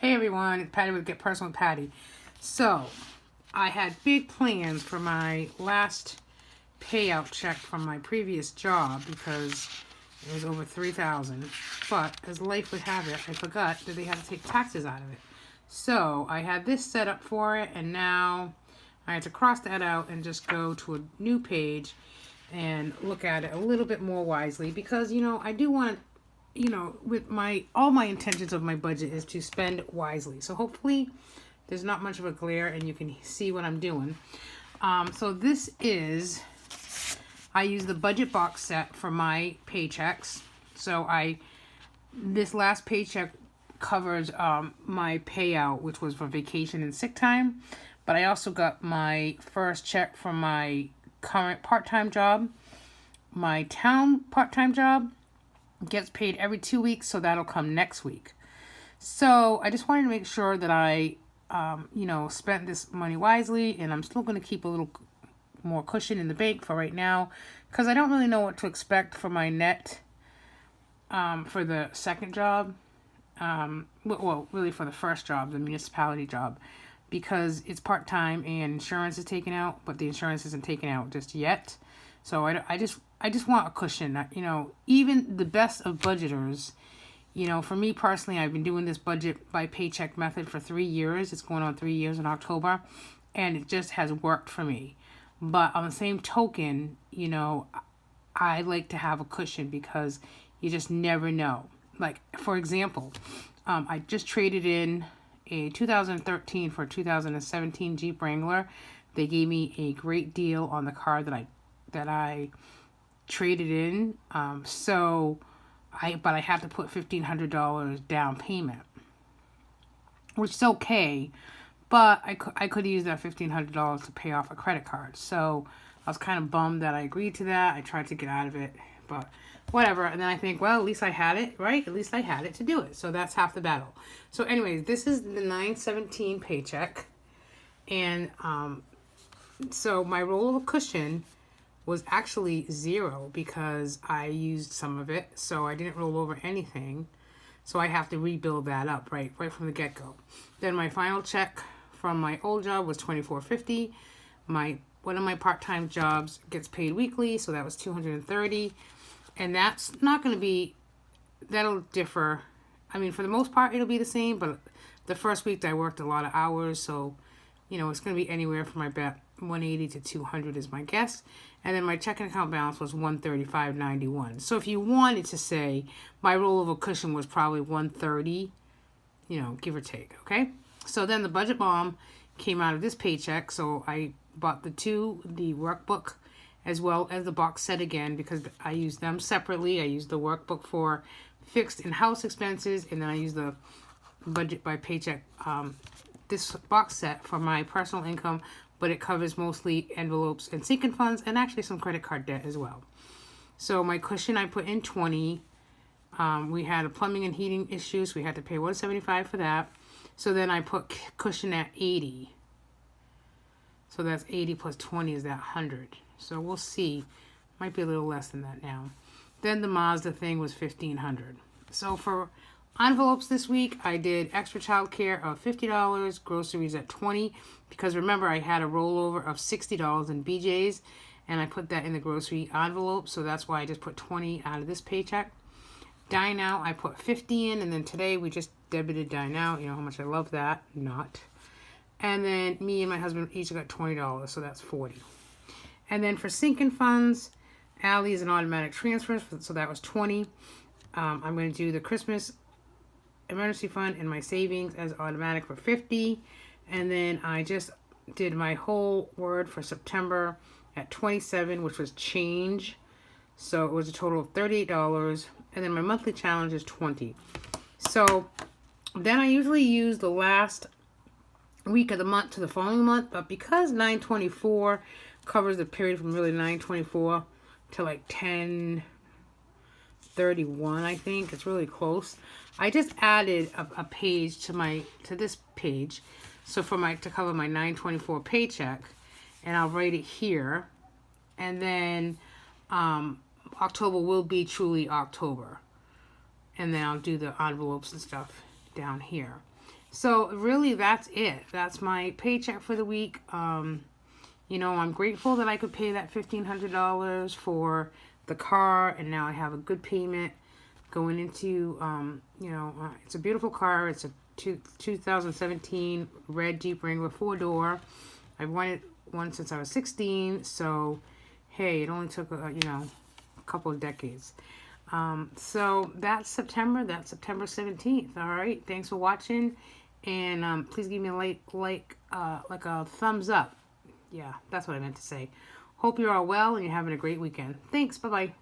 Hey everyone, it's Pattie with Get Personal with Pattie. So, I had big plans for my last payout check from my previous job because it was over $3,000. But as life would have it, I forgot that they had to take taxes out of it. So, I had this set up for it, and now I had to cross that out and just go to a new page and look at it a little bit more wisely because, I do want to, with all my intentions of my budget is to spend wisely. So hopefully there's not much of a glare and you can see what I'm doing. So this is, I use the budget box set for my paychecks. So this last paycheck covers my payout, which was for vacation and sick time. But I also got my first check from my current part-time job. My town part-time job gets paid every 2 weeks, so that'll come next week. So I just wanted to make sure that I, spent this money wisely, and I'm still going to keep a little more cushion in the bank for right now, because I don't really know what to expect for my net for the second job. Well, really for the first job, the municipality job, because it's part-time and insurance is taken out, but the insurance isn't taken out just yet. So I just want a cushion. Even the best of budgeters, for me personally, I've been doing this budget by paycheck method for 3 years. It's going on 3 years in October, and it just has worked for me. But on the same token, I like to have a cushion because you just never know. Like, for example, I just traded in a 2013 for a 2017 Jeep Wrangler. They gave me a great deal on the car that I traded in. But I had to put $1,500 down payment, which is okay. But I could use that $1,500 to pay off a credit card. So I was kind of bummed that I agreed to that. I tried to get out of it, but whatever. And then I think, well, at least I had it, right? At least I had it to do it. So that's half the battle. So anyways, this is the 9/17 paycheck. And so my roll of cushion was actually 0 because I used some of it. So I didn't roll over anything. So I have to rebuild that up right from the get-go. Then my final check from my old job was $24.50. One of my part-time jobs gets paid weekly, so that was $230. And that's not going to be, that'll differ. I mean, for the most part, it'll be the same, but the first week I worked a lot of hours, so, it's going to be anywhere from, I bet, 180 to 200 is my guess. And then my checking account balance was $135.91. So if you wanted to say my rollover cushion was probably $130, give or take, okay? So then the budget bomb came out of this paycheck, so I bought the workbook as well as the box set again because I use them separately. I use the workbook for fixed and house expenses, and then I use the budget by paycheck this box set for my personal income, but it covers mostly envelopes and sinking funds and actually some credit card debt as well. So my cushion, I put in 20. We had a plumbing and heating issues. We had to pay $175 for that. So then I put cushion at 80. So that's 80 plus 20 is that 100. So we'll see. Might be a little less than that now. Then the Mazda thing was $1,500. So for envelopes this week, I did extra childcare of $50, groceries at $20, because remember I had a rollover of $60 in BJ's, and I put that in the grocery envelope, so that's why I just put $20 out of this paycheck. Dine Out, I put $50 in, and then today we just debited Dine Out. You know how much I love that? Not. And then me and my husband each got $20, so that's $40. And then for sinking funds, Allie's an automatic transfer, so that was $20. I'm going to do the Christmas emergency fund and my savings as automatic for $50. And then I just did my whole word for September at $27, which was change. So it was a total of $38. And then my monthly challenge is $20. So then I usually use the last week of the month to the following month, but because 9/24 covers the period from really 9/24 to like 10/31, I think it's really close. I just added a page to this page, so to cover my 9/24 paycheck, and I'll write it here, and then October will be truly October, and then I'll do the envelopes and stuff down here. So really, that's it. That's my paycheck for the week. You know, I'm grateful that I could pay that $1,500 for the car, and now I have a good payment going into, it's a beautiful car. It's a 2017 red Jeep Wrangler 4-door. I've wanted one since I was 16, so hey, it only took, a couple of decades. So that's September 17th. All right. Thanks for watching. And please give me a like a thumbs up. Yeah, that's what I meant to say. Hope you're all well and you're having a great weekend. Thanks. Bye-bye.